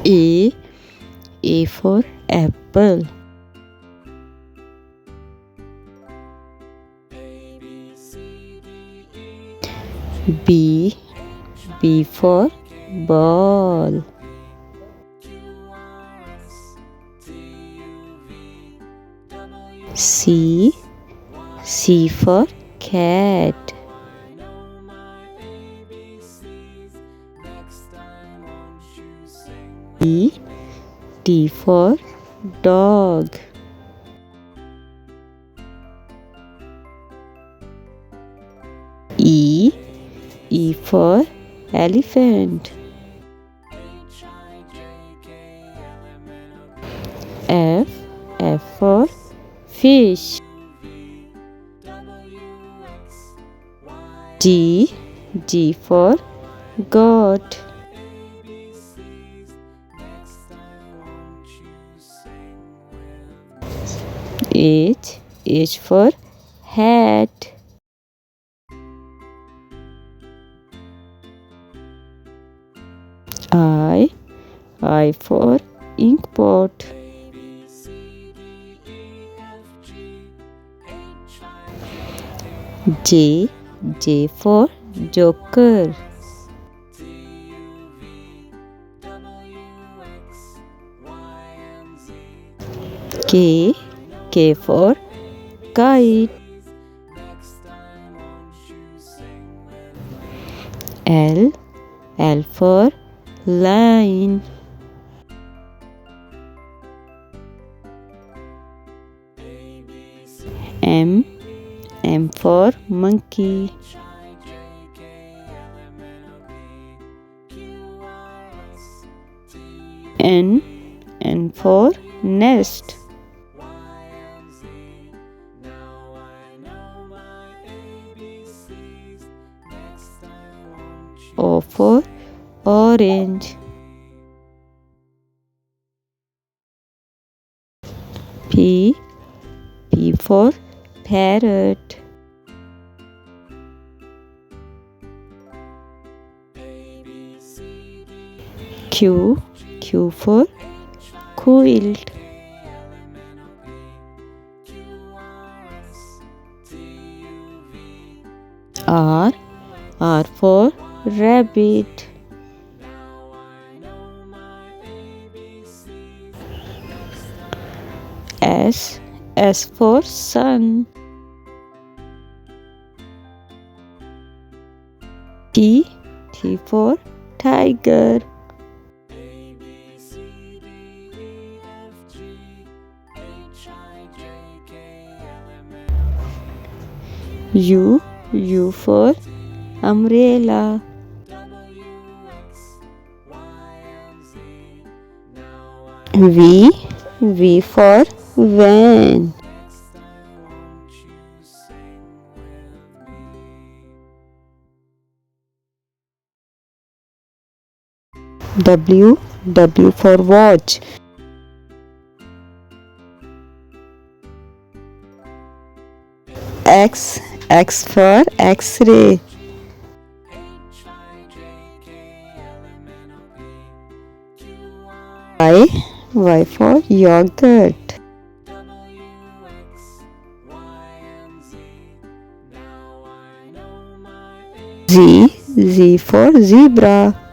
A. A for apple. B. B for ball. C. C for cat. D. D for dog. E. E for elephant. F. F for fish. G. G for goat. H. H for hat. I. I for ink pot. J. J for joker. K. K for kite. L. L for line. M. M for monkey. N. N for nest. O for orange. P. P for parrot. Q. Q for quilt. R. R for rabbit. S. S for sun. T. T for tiger. U. U for umbrella. V. V for van. W. W for watch. X. X for X-ray. Y. Y for yogurt. Z. Z for zebra.